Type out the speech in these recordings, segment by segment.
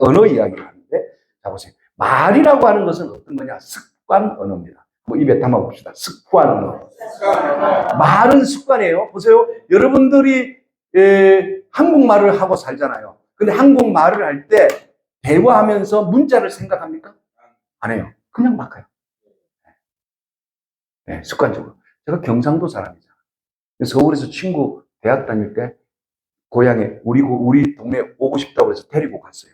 언어 이야기를 하는데, 자, 보세요. 말이라고 하는 것은 어떤 거냐? 습관 언어입니다. 뭐 입에 담아봅시다. 습관 언어. 말은 습관이에요. 보세요. 여러분들이 한국말을 하고 살잖아요. 근데 한국말을 할 때 대화하면서 문자를 생각합니까? 안 해요. 그냥 막 해요. 네, 습관적으로. 제가 경상도 사람이잖아요. 서울에서 친구 대학 다닐 때 고향에 우리 동네 오고 싶다고 해서 데리고 갔어요.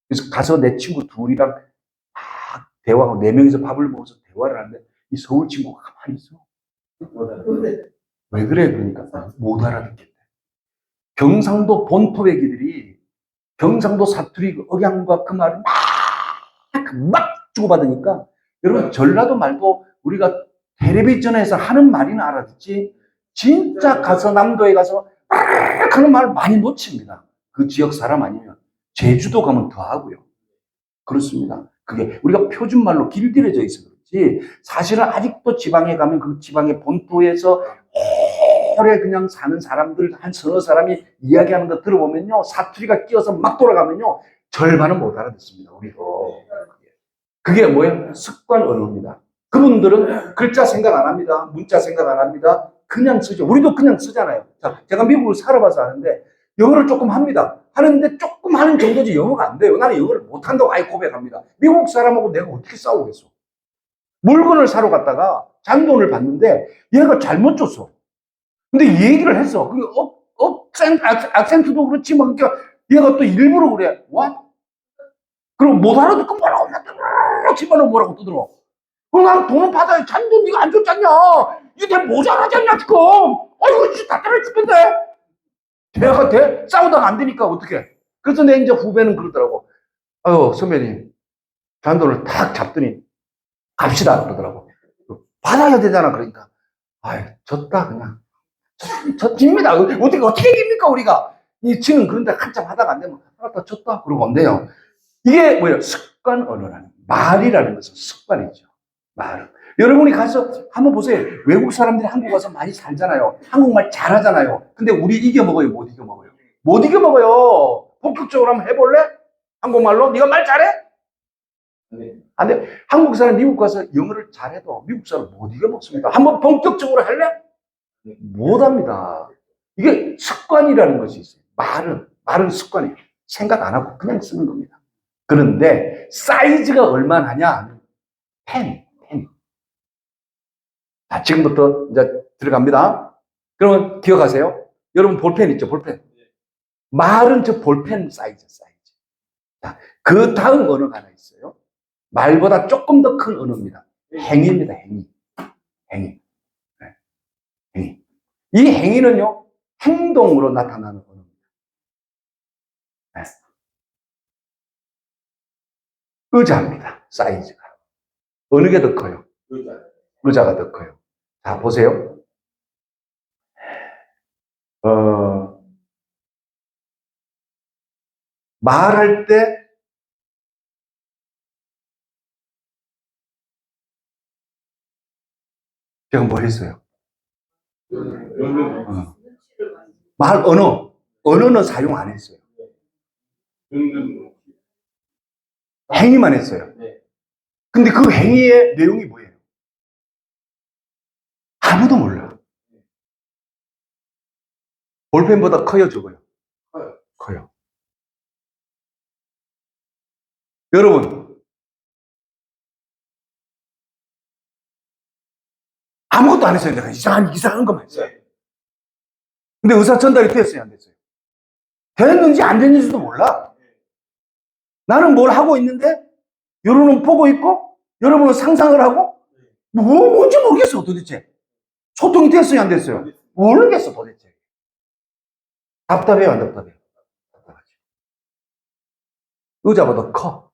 그래서 가서 내 친구 둘이랑 막 대화하고 4명이서 밥을 먹어서 대화를 하는데 이 서울 친구가 가만히 있어. 왜 그래? 그러니까 못 알아듣겠대. 경상도 본토 애기들이 경상도 사투리 그 억양과 그 말을 막 주고받으니까 여러분 전라도 말도 우리가 텔레비전에서 하는 말이나 알아듣지 진짜 가서 남도에 가서 하는 말 많이 놓칩니다. 그 지역 사람 아니면 제주도 가면 더 하고요. 그렇습니다. 그게 우리가 표준말로 길들여져 있어 그렇지 사실은 아직도 지방에 가면 그 지방의 본토에서 오래 그냥 사는 사람들 한 서너 사람이 이야기하는 거 들어보면요 사투리가 끼어서 막 돌아가면요 절반은 못 알아듣습니다. 우리도 그게 뭐예요? 습관 언어입니다. 그분들은 글자 생각 안 합니다. 문자 생각 안 합니다. 그냥 쓰죠. 우리도 그냥 쓰잖아요. 자, 제가 미국을 살아봐서 아는데 영어를 조금 합니다. 하는데 조금 하는 정도지 영어가 안 돼요. 나는 영어를 못한다고 아예 고백합니다. 미국 사람하고 내가 어떻게 싸우겠어? 물건을 사러 갔다가 잔돈을 받는데 얘가 잘못 줬어. 근데 얘기를 했어. 그 악센트도 그렇지 막 그러니까 얘가 또 일부러 그래. What? 그럼 못 알아듣고 뭐라고 집어넣어 뭐라고 떠들어. 그럼 난 돈은 받아야 잔돈 네가 안 줬잖냐. 이게 모자라잖냐 지금. 아이고 진짜 답답해 죽겠네. 대학한테 싸우다가 안 되니까 어떡해. 그래서 내 이제 후배는 그러더라고. 아유 선배님 잔돈을 탁 잡더니 갑시다 그러더라고. 받아야 되잖아 그러니까. 아유 졌다 그냥. 졌습니다. 어떻게 이깁니까 우리가. 이 지는 그런데 한참 하다가 안 되면 알았다 졌다 그러고 온대요. 이게 뭐예요? 습관 언어라는 말이라는 것은 습관이죠. 말은. 여러분이 가서 한번 보세요. 외국 사람들이 한국 와서 많이 살잖아요. 한국말 잘하잖아요. 근데 우리 이겨먹어요? 못 이겨먹어요? 못 이겨먹어요. 본격적으로 한번 해볼래? 한국말로? 네가 말 잘해? 안 돼. 한국 사람 미국 가서 영어를 잘해도 미국 사람 못 이겨먹습니다. 한번 본격적으로 할래? 못합니다. 이게 습관이라는 것이 있어요. 말은 습관이에요. 생각 안 하고 그냥 쓰는 겁니다. 그런데 사이즈가 얼마나 하냐? 펜. 자, 지금부터 이제 들어갑니다. 그러면 기억하세요. 여러분 볼펜 있죠? 볼펜. 말은 저 볼펜 사이즈. 자, 그 다음 언어가 하나 있어요. 말보다 조금 더 큰 언어입니다. 행위입니다. 행위. 네. 행위. 이 행위는요. 행동으로 나타나는 언어입니다. 네. 의자입니다. 사이즈가. 어느 게 더 커요? 의자가 더 커요. 자, 보세요. 말할 때 제가 뭐 했어요? 언어는 사용 안 했어요. 행위만 했어요. 근데 그 행위의 내용이 뭐예요? 아무도 몰라. 볼펜보다 커요, 적어요? 커요. 여러분, 아무것도 안 했어요. 내가 이상한 것만 했어요. 근데 의사 전달이 됐어요, 안 됐어요? 됐는지 안 됐는지도 몰라. 나는 뭘 하고 있는데, 여러분은 보고 있고, 여러분은 상상을 하고, 뭔지 모르겠어, 도대체. 소통이 됐어요, 안 됐어요? 모르겠어, 도대체. 답답해요, 안 답답해요? 답답하죠. 의자보다 커.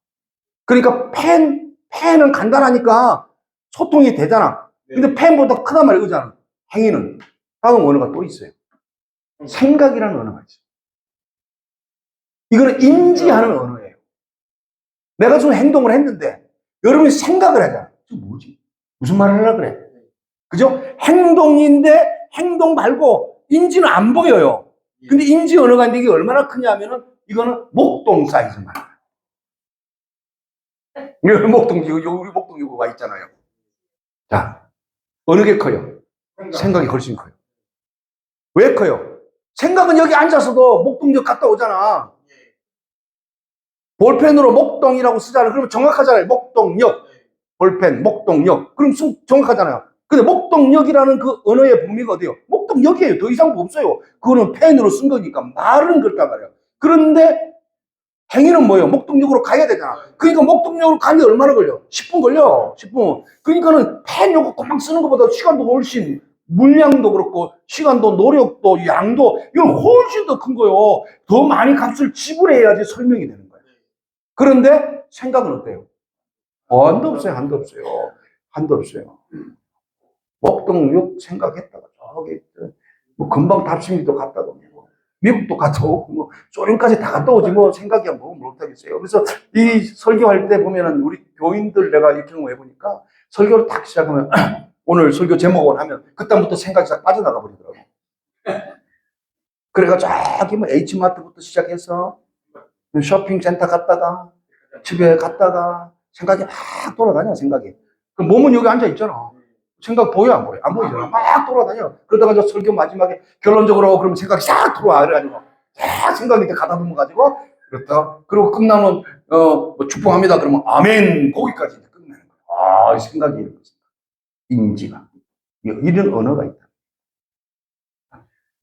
그러니까 펜은 간단하니까 소통이 되잖아. 근데 펜보다 크단 말이에요, 의자는. 행위는. 다음 언어가 또 있어요. 생각이라는 언어가 있어요. 이거는 인지하는 언어예요. 내가 좀 행동을 했는데 여러분이 생각을 하잖아. 저 뭐지? 무슨 말을 하려고 그래? 그죠? 행동인데 행동 말고 인지는 안 보여요. 근데 인지 언어가 있는데 이게 얼마나 크냐면은 이거는 목동 사이즈 말. 우리 목동유구가 있잖아요. 자, 어느 게 커요? 생각이 훨씬 커요. 왜 커요? 생각은 여기 앉아서도 목동역 갔다 오잖아. 볼펜으로 목동이라고 쓰잖아요. 그러면 정확하잖아요. 목동역, 볼펜, 목동역. 그럼 정확하잖아요. 근데 목동역이라는 그 언어의 범위가 어디요? 목동역이에요. 더 이상 없어요. 그거는 펜으로 쓴 거니까 말은 그렇단 말이에요. 그런데 행위는 뭐예요? 목동역으로 가야 되잖아. 그러니까 목동역으로 가는데 얼마나 걸려? 10분 걸려. 10분. 그러니까는 펜 요거 금방 쓰는 것보다 시간도 훨씬, 물량도 그렇고, 시간도, 노력도, 양도, 이건 훨씬 더 큰 거예요. 더 많이 값을 지불해야지 설명이 되는 거예요. 그런데 생각은 어때요? 한도 없어요. 한도 없어요. 한도 없어요. 목동역 생각했다가 저기 뭐 금방 답심리도 갔다 오고 미국도 갔다 오고 뭐 소련까지 다 갔다 오지 뭐 생각이야 뭐 못하겠어요. 그래서 이 설교할 때 보면은 우리 교인들 내가 이 경험해 보니까 설교를 딱 시작하면 오늘 설교 제목을 하면 그다음부터 생각이 싹 빠져나가 버리더라고. 그래가지고 저기 뭐 H마트부터 시작해서 쇼핑센터 갔다가 집에 갔다가 생각이 막 돌아다녀 생각이. 그 몸은 여기 앉아 있잖아. 생각 보여 안 보여? 안 보이잖아. 막 돌아다녀. 그러다가 저 설교 마지막에 결론적으로 그러면 생각이 싹 들어와 그래가지고 싹 생각이 이렇게 가다 보면 그렇다. 그리고 끝나면 뭐 축복합니다. 그러면 아멘 거기까지 이제 끝내는 거야. 생각이 이런 거지. 인지가 이런 언어가 있다.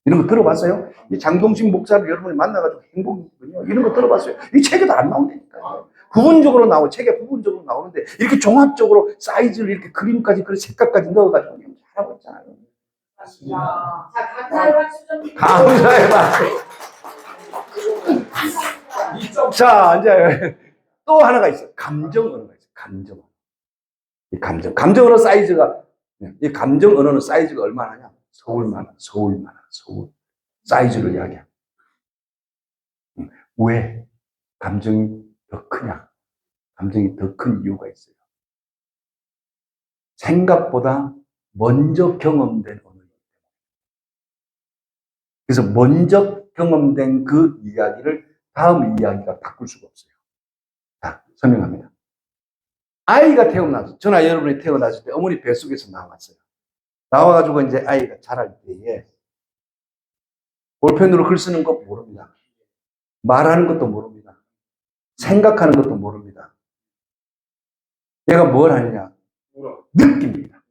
이런 거 들어봤어요? 이 장동신 목사를 여러분이 만나가지고 행복이군요. 이런 거 들어봤어요? 이 책에도 안 나온다니까요. 부분적으로 책에 부분적으로 나오는데 이렇게 종합적으로 사이즈를 이렇게 그림까지 그 색깔까지 넣어가지고 잘하고 있잖아요. 자, 감사의 박수 좀. 감사의 박수. 자, 이제 또 하나가 있어요. 감정 언어가 있어요. 감정. 이 감정 언어 사이즈가 이 감정 언어는 사이즈가 얼마나냐? 서울. 사이즈를 이야기해. 왜 감정이 더 크냐? 감정이 더 큰 이유가 있어요. 생각보다 먼저 경험된 언어입니다. 그래서 먼저 경험된 그 이야기를 다음 이야기가 바꿀 수가 없어요. 자, 설명합니다. 아이가 태어나서, 저나 여러분이 태어났을 때 어머니 뱃속에서 나왔어요. 나와가지고 이제 아이가 자랄 때에 볼펜으로 글 쓰는 거 모릅니다. 말하는 것도 모릅니다. 생각하는 것도 모릅니다. 얘가 뭘 하느냐? 느낍니다.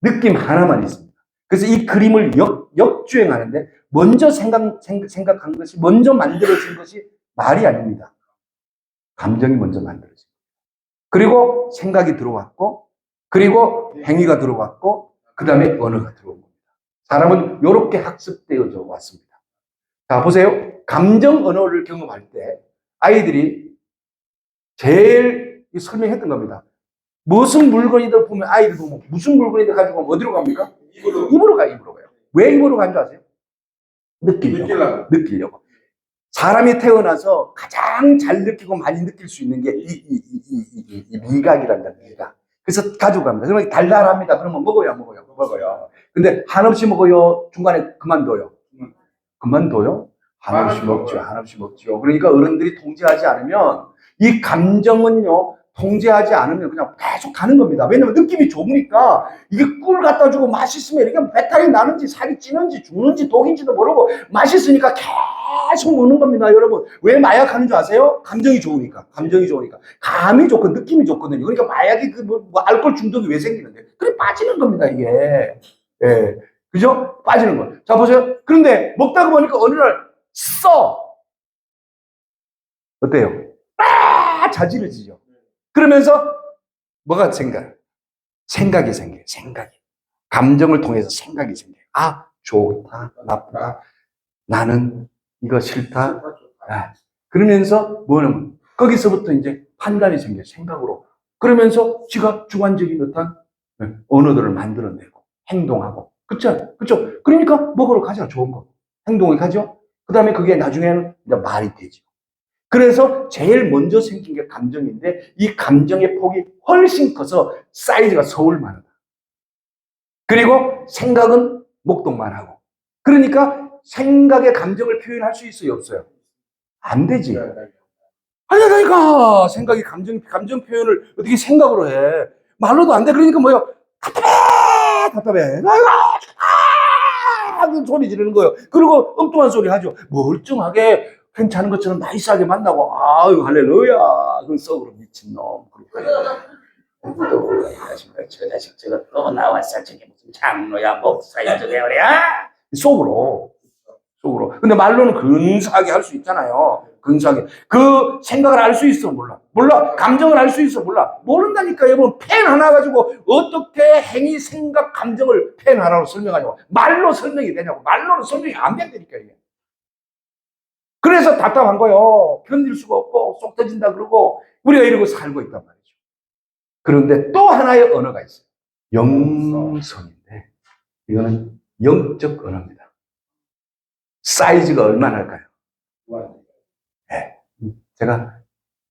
느낌 하나만 있습니다. 그래서 이 그림을 역주행하는데 먼저 생각한 것이, 먼저 만들어진 것이 말이 아닙니다. 감정이 먼저 만들어진 거예요. 그리고 생각이 들어왔고, 그리고 행위가 들어왔고, 그 다음에 언어가 들어온 겁니다. 사람은 이렇게 학습되어져 왔습니다. 자, 보세요. 감정 언어를 경험할 때 아이들이 제일 설명했던 겁니다. 무슨 물건이들 보면 아이들 보면 무슨 물건이들 가지고 오면 어디로 갑니까? 입으로 가요. 왜 입으로 간 줄 아세요? 느끼려고. 사람이 태어나서 가장 잘 느끼고 많이 느낄 수 있는 게 이 미각이란다, 미각. 그래서 가지고 갑니다. 그러면 달달합니다. 그러면 먹어요, 안 먹어요? 먹어요. 근데 한없이 먹어요? 중간에 그만둬요? 그만둬요? 한없이 먹죠, 한없이 먹죠. 그러니까 어른들이 통제하지 않으면 이 감정은요, 통제하지 않으면 그냥 계속 가는 겁니다. 왜냐면 느낌이 좋으니까 이게 꿀 갖다 주고 맛있으면 이렇게 배탈이 나는지 살이 찌는지 죽는지 독인지도 모르고 맛있으니까 계속 먹는 겁니다, 여러분. 왜 마약하는 줄 아세요? 감정이 좋으니까. 감이 좋고 느낌이 좋거든요. 그러니까 마약이 알코올 중독이 왜 생기는데? 그래 빠지는 겁니다, 이게. 예. 그죠? 빠지는 거. 자, 보세요. 그런데 먹다가 보니까 어느 날 어때요? 자지러지죠. 그러면서 뭐가 생각이 생겨요. 감정을 통해서 생각이 생겨요. 좋다, 나쁘다. 나는 이거 싫다. 그러면서 뭐냐면 거기서부터 이제 판단이 생겨요. 생각으로. 그러면서 지가 주관적인 어떤 언어들을 만들어내고 행동하고. 그쵸? 그러니까 먹으러 가자. 좋은 거. 행동이 가죠. 그 다음에 그게 나중에는 이제 말이 되죠. 그래서 제일 먼저 생긴 게 감정인데 이 감정의 폭이 훨씬 커서 사이즈가 서울만 하다. 그리고 생각은 목동만 하고. 그러니까 생각의 감정을 표현할 수 있어요, 없어요? 안 되지. 아니라니까 생각이 감정 표현을 어떻게 생각으로 해. 말로도 안 돼. 그러니까 뭐요? 답답해. 아이고, 그 소리 지르는 거예요. 그리고 엉뚱한 소리 하죠. 멀쩡하게 괜찮은 것처럼 나이스하게 만나고, 아유, 할렐루야. 그건 썩으로 미친놈. 또, 저 자식 저거 또 나왔어. 저게 무슨 장로야, 목사야, 저게 그래야? 속으로. 근데 말로는 근사하게 할 수 있잖아요. 근사하게. 그 생각을 알 수 있어, 몰라. 감정을 알 수 있어, 몰라. 모른다니까, 여러분. 펜 하나 가지고 어떻게 행위, 생각, 감정을 펜 하나로 설명하냐고. 말로 설명이 되냐고. 말로는 설명이 안 된다니까, 이게. 그래서 답답한 거예요. 견딜 수가 없고, 쏙 터진다 그러고, 우리가 이러고 살고 있단 말이죠. 그런데 또 하나의 언어가 있어요. 영성인데, 이거는 영적 언어입니다. 사이즈가 얼마나 할까요? 네. 제가,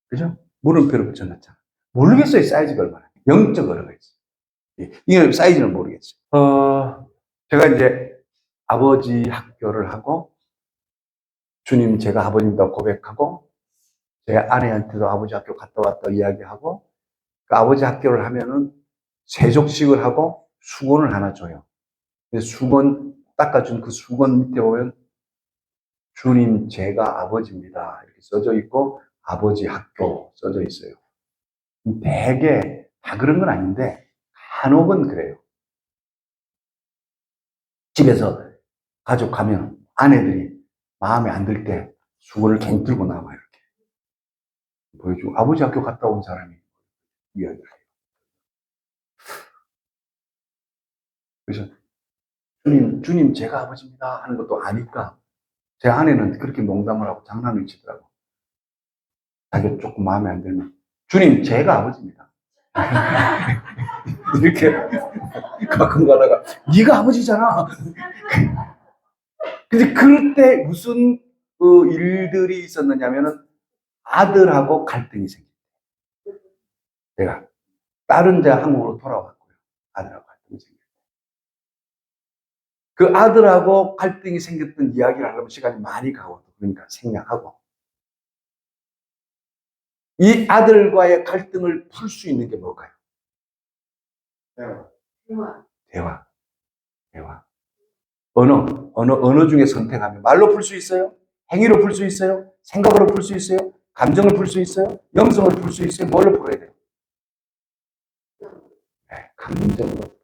그죠? 물음표를 붙여놨잖아. 모르겠어요, 사이즈가 얼마나. 영적 언어가 있어요. 이게 사이즈는 모르겠어요. 제가 이제 아버지 학교를 하고, 주님, 제가 아버님도 고백하고, 제 아내한테도 아버지 학교 갔다 왔다 이야기하고, 그 아버지 학교를 하면은 세족식을 하고 수건을 하나 줘요. 수건 닦아준 그 수건 밑에 보면 주님, 제가 아버지입니다. 이렇게 써져 있고, 아버지 학교 써져 있어요. 대개 다 그런 건 아닌데, 간혹은 그래요. 집에서 가족 가면 아내들이 마음에 안 들 때 수건을 괜히 들고 나와요. 이렇게 보여주고, 아버지 학교 갔다 온 사람이 이야기를 해요. 그래서 주님, 제가 아버지입니다 하는 것도 아니까 제 아내는 그렇게 농담을 하고 장난을 치더라고. 자기가 조금 마음에 안 들면, 주님, 제가 아버지입니다. 이렇게 가끔 가다가, 네가 아버지잖아. 근데 그럴 때 무슨 일들이 있었느냐면은 아들하고 갈등이 생겼어요. 내가 딸은 이제 한국으로 돌아왔고요. 아들하고 갈등이 생겼어요. 그 아들하고 갈등이 생겼던 이야기를 하려면 시간이 많이 가고, 그러니까 생략하고, 이 아들과의 갈등을 풀 수 있는 게 뭘까요? 대화. 언어 중에 선택하면 말로 풀 수 있어요? 행위로 풀 수 있어요? 생각으로 풀 수 있어요? 감정을 풀 수 있어요? 영성을 풀 수 있어요? 뭘로 풀어야 돼요? 네, 감정으로.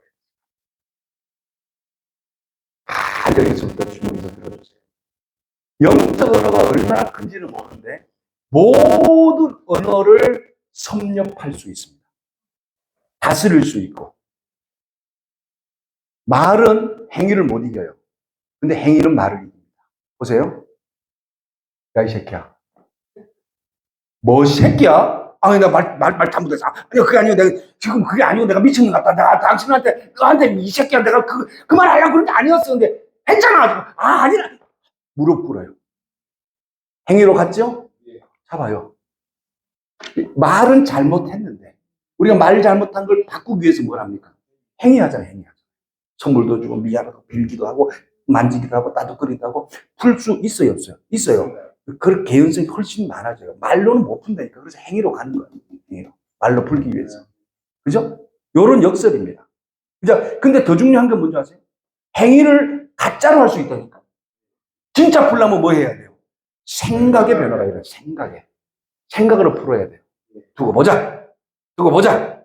여기서부터 주목해서 들어주세요. 영적 언어가 얼마나 큰지는 모르는데 모든 언어를 섭렵할 수 있습니다. 다스릴 수 있고. 말은 행위를 못 이겨요. 근데 행위는 말을 이깁니다. 보세요. 야, 이 새끼야. 뭐, 새끼야? 아니, 나 말 잘못했어. 아니요, 그게 아니고, 지금 그게 아니고, 내가 미친놈 같다. 내가 너한테 이 새끼야, 내가 그 말 하려고 그런 게 아니었었는데, 했잖아. 아니라. 무릎 꿇어요. 행위로 갔죠? 잡아요. 말은 잘못했는데, 우리가 말 잘못한 걸 바꾸기 위해서 뭘 합니까? 행위하잖아요, 행위하죠. 선물도 주고, 미안하고, 빌기도 하고, 만지기도 하고, 따뜻거리기도 하고, 풀 수 있어요, 없어요? 있어요. 그 개연성이 훨씬 많아져요. 말로는 못 푼다니까. 그래서 행위로 가는 거예요. 행위로. 말로 풀기 위해서. 그죠? 요런 역설입니다. 그죠? 근데 더 중요한 건 뭔지 아세요? 행위를 가짜로 할 수 있다니까. 진짜 풀려면 뭐 해야 돼요? 생각의 변화가 일어나요. 생각으로 풀어야 돼요. 두고 보자.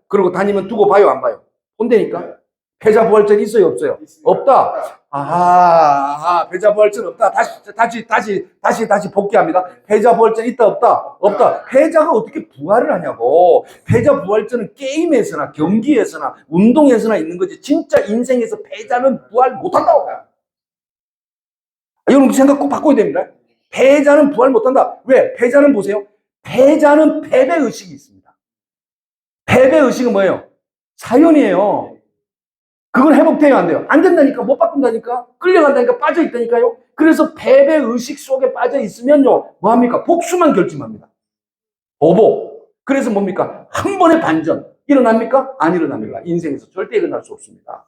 그러고 다니면 두고 봐요, 안 봐요? 본다니까. 패자부활전 있어요, 없어요? 없다. 아하, 패자부활전 없다. 다시 복귀합니다. 패자부활전 있다, 없다. 패자가 어떻게 부활을 하냐고. 패자부활전은 게임에서나 경기에서나 운동에서나 있는 거지. 진짜 인생에서 패자는 부활 못한다고. 여러분 생각 꼭 바꿔야 됩니다. 패자는 부활 못한다. 왜? 패자는 보세요. 패자는 패배의식이 있습니다. 패배의식은 뭐예요? 사연이에요. 그건 회복돼야 안 돼요. 안 된다니까, 못 바꾼다니까, 끌려간다니까, 빠져있다니까요. 그래서 패배의식 속에 빠져있으면요, 뭐합니까? 복수만 결심합니다. 보복. 그래서 뭡니까? 한 번의 반전. 일어납니까? 안 일어납니다. 인생에서 절대 일어날 수 없습니다.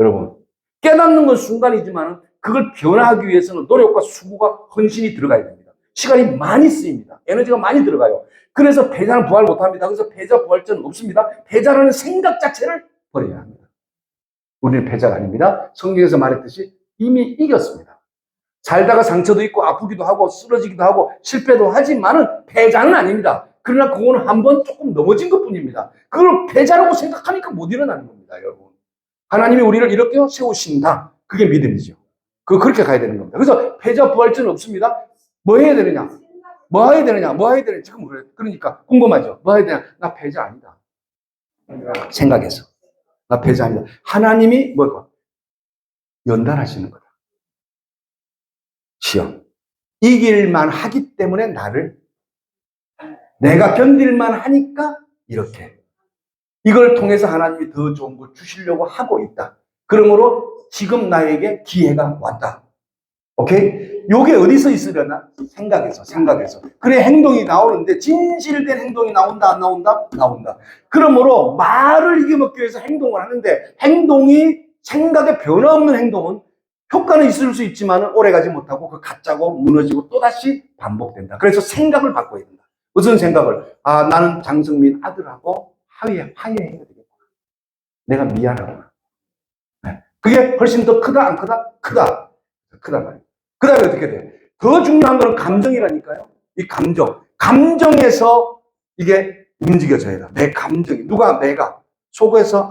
여러분, 깨닫는 건 순간이지만 그걸 변화하기 위해서는 노력과 수고가 헌신이 들어가야 됩니다. 시간이 많이 쓰입니다. 에너지가 많이 들어가요. 그래서 패자는 부활 못합니다. 그래서 패자 부활전은 없습니다. 패자라는 생각 자체를 버려야 합니다. 우리는 패자가 아닙니다. 성경에서 말했듯이 이미 이겼습니다. 살다가 상처도 있고 아프기도 하고 쓰러지기도 하고 실패도 하지만은 패자는 아닙니다. 그러나 그거는 한번 조금 넘어진 것 뿐입니다. 그걸 패자라고 생각하니까 못 일어나는 겁니다, 여러분. 하나님이 우리를 이렇게 세우신다. 그게 믿음이죠. 그렇게 가야 되는 겁니다. 그래서 패자 부활전은 없습니다. 뭐 해야 되느냐? 뭐 해야 되느냐? 뭐 해야 되느냐? 지금 그래. 그러니까 궁금하죠? 뭐 해야 되냐? 나 패자 아니다. 생각해서. 나 패자 아니다. 하나님이 뭐고? 연단하시는 거다. 시험. 이길만 하기 때문에 내가 견딜만 하니까 이렇게. 이걸 통해서 하나님이 더 좋은 걸 주시려고 하고 있다. 그러므로 지금 나에게 기회가 왔다. 오케이? 요게 어디서 있으려나? 생각에서. 그래, 행동이 나오는데, 진실된 행동이 나온다, 안 나온다? 나온다. 그러므로 말을 이겨먹기 위해서 행동을 하는데, 생각에 변화 없는 행동은 효과는 있을 수 있지만 오래 가지 못하고 그 가짜고 무너지고 또다시 반복된다. 그래서 생각을 바꿔야 된다. 무슨 생각을? 나는 장성민 아들하고 화해해야 되겠다. 내가 미안하구나. 그게 훨씬 더 크다, 안 크다? 크다. 크다 말이에요. 그 다음에 어떻게 돼? 더 중요한 건 감정이라니까요. 이 감정에서 이게 움직여져야 돼. 내 감정이. 내가. 속에서,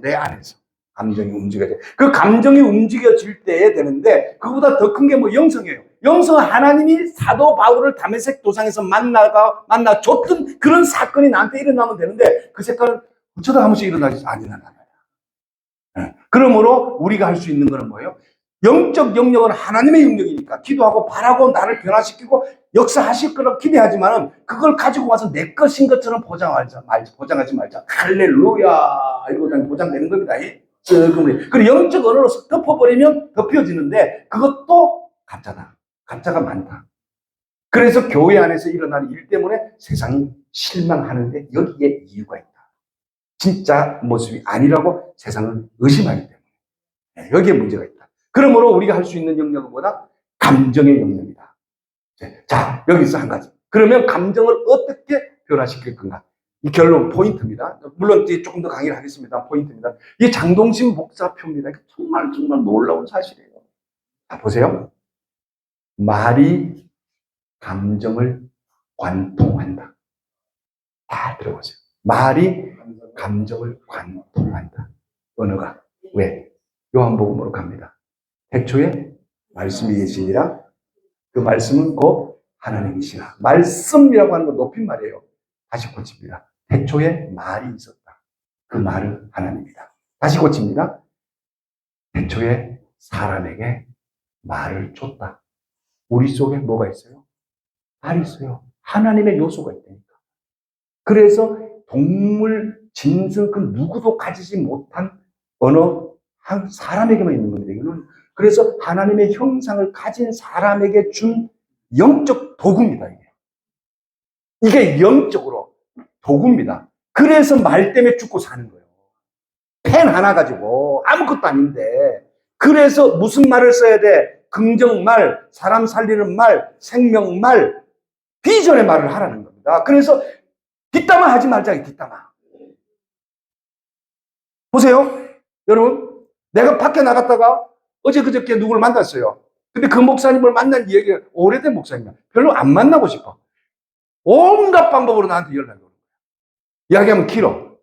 내 안에서. 감정이 움직여져. 그 감정이 움직여질 때에 되는데, 그보다 더 큰 게 영성이에요. 영성은 하나님이 사도 바울을 다메섹 도상에서 만나줬던 그런 사건이 나한테 일어나면 되는데, 그 색깔은 어쩌다 한 번씩 일어나지? 아니야. 그러므로 우리가 할 수 있는 거는 뭐예요? 영적 영역은 하나님의 영역이니까 기도하고 바라고 나를 변화시키고 역사하실 거라고 기대하지만은 그걸 가지고 와서 내 것인 것처럼 보장하지 말자. 할렐루야. 이러고 보장되는 겁니다. 그리고 영적 언어로 덮어버리면 덮여지는데 그것도 가짜다. 가짜가 많다. 그래서 교회 안에서 일어나는 일 때문에 세상이 실망하는데 여기에 이유가 있다. 진짜 모습이 아니라고 세상을 의심하기 때문에. 여기에 문제가 있다. 그러므로 우리가 할 수 있는 영역은 뭐다? 감정의 영역이다. 자, 여기서 한 가지. 그러면 감정을 어떻게 변화시킬 건가? 이 결론 포인트입니다. 물론 조금 더 강의를 하겠습니다. 포인트입니다. 이게 장동신 목사표입니다. 정말 놀라운 사실이에요. 자, 보세요. 말이 감정을 관통한다. 다 들어보세요. 말이 감정을 관통한다. 언어가. 왜? 요한복음으로 갑니다. 태초에 말씀이 계시니라. 그 말씀은 곧 하나님이시라. 말씀이라고 하는 건 높임말이에요. 다시 고칩니다. 태초에 말이 있었다. 그 말은 하나님이다. 다시 고칩니다. 태초에 사람에게 말을 줬다. 우리 속에 뭐가 있어요? 말이 있어요. 하나님의 요소가 있다니까. 그래서 동물, 짐승, 그 누구도 가지지 못한 언어, 한 사람에게만 있는 겁니다. 이거는 그래서 하나님의 형상을 가진 사람에게 준 영적 도구입니다. 이게 영적으로 도구입니다. 그래서 말 때문에 죽고 사는 거예요. 펜 하나 가지고 아무것도 아닌데 그래서 무슨 말을 써야 돼? 긍정말, 사람 살리는 말, 생명말, 비전의 말을 하라는 겁니다. 그래서 뒷담화 하지 말자, 뒷담화. 보세요. 여러분, 내가 밖에 나갔다가 어제 그저께 누구를 만났어요. 근데 그 목사님을 만난 얘기가 오래된 목사님이야. 별로 안 만나고 싶어. 온갖 방법으로 나한테 연락이 오는 거야. 이야기하면 길어.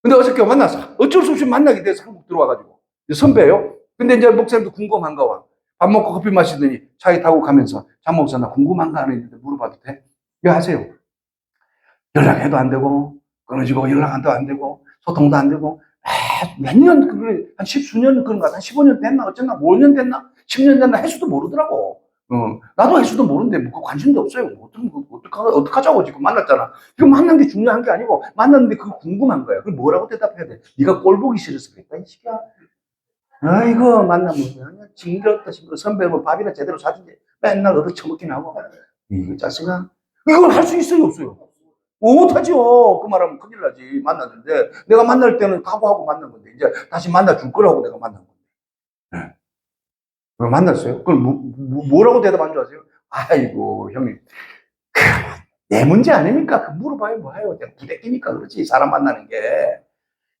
근데 어저께 만났어. 어쩔 수 없이 만나게 돼서 한국 들어와가지고. 선배예요. 근데 이제 목사님도 궁금한가 봐. 밥 먹고 커피 마시더니 차에 타고 가면서 장 목사 나 궁금한가 하는데 물어봐도 돼? 왜 하세요? 연락해도 안 되고 끊어지고 연락도 안 되고 소통도 안 되고 몇 년, 한 십수년 그런가, 한 15년 됐나, 어쨌나, 5년 됐나, 10년 됐나, 해수도 모르더라고. 나도 해수도 모르는데, 뭐, 관심도 없어요. 어떡하자고 지금 만났잖아. 지금 만난 게 중요한 게 아니고, 만났는데 그거 궁금한 거야. 그럼 뭐라고 대답해야 돼? 네가 꼴 보기 싫어서 그랬다, 이 새끼야. 아이고, 만나면, 징그럽다, 징그러. 선배 뭐 밥이나 제대로 사준대. 맨날 얻어 처먹긴 하고. 이거 짜증나. 이걸 할 수 있어요, 없어요? 못하죠. 그 말하면 큰일 나지. 만났는데 내가 만날 때는 각오하고 만난 건데 이제 다시 만나줄 거라고 내가 만난 건데. 네. 왜 만났어요? 그럼 뭐라고 대답한 줄 아세요? 아이고, 형님. 내 문제 아닙니까? 그 물어봐요, 뭐해요? 내가 부대끼니까 그렇지, 사람 만나는 게.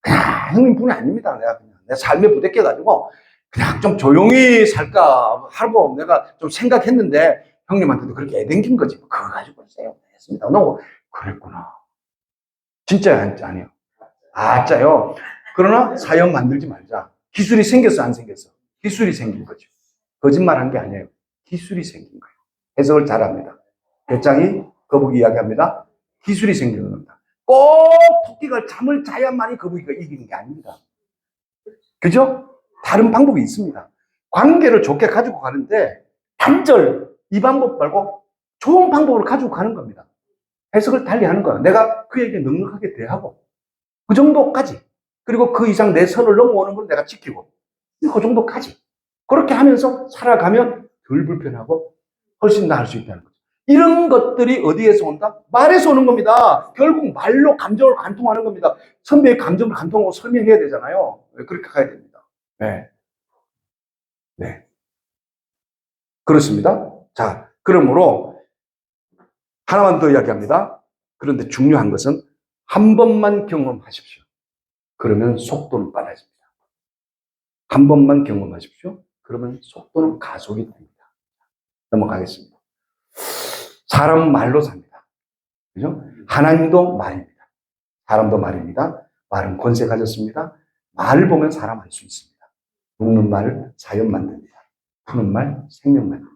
그냥 형님 분이 아닙니다. 내가 그냥 내 삶에 부대껴가지고 그냥 좀 조용히 살까 하고 내가 좀 생각했는데 형님한테도 그렇게 애댕긴 거지. 그거 가지고 세요. 했습니다. 너 그랬구나. 진짜 아니에요. 아, 짜요. 그러나 사연 만들지 말자. 기술이 생겼어, 안 생겼어? 기술이 생긴 거죠. 거짓말 한 게 아니에요. 기술이 생긴 거예요. 해석을 잘합니다. 배짱이 거북이 이야기합니다. 기술이 생기는 겁니다. 꼭 토끼가 잠을 자야만이 거북이가 이기는 게 아닙니다. 그죠? 다른 방법이 있습니다. 관계를 좋게 가지고 가는데 단절 이 방법 말고 좋은 방법을 가지고 가는 겁니다. 해석을 달리 하는 거예요. 내가 그에게 넉넉하게 대하고 그 정도까지. 그리고 그 이상 내 선을 넘어오는 걸 내가 지키고 그 정도까지. 그렇게 하면서 살아가면 덜 불편하고 훨씬 나을 수 있다는 거죠. 이런 것들이 어디에서 온다? 말에서 오는 겁니다. 결국 말로 감정을 관통하는 겁니다. 선배의 감정을 관통하고 설명해야 되잖아요. 그렇게 가야 됩니다. 네. 네. 그렇습니다. 자, 그러므로 하나만 더 이야기합니다. 그런데 중요한 것은 한 번만 경험하십시오. 그러면 속도는 빨라집니다. 한 번만 경험하십시오. 그러면 속도는 가속이 됩니다. 넘어가겠습니다. 사람은 말로 삽니다. 그죠? 하나님도 말입니다. 사람도 말입니다. 말은 권세 가졌습니다. 말을 보면 사람 알 수 있습니다. 묻는 말을 사연 만듭니다. 푸는 말 생명 만듭니다.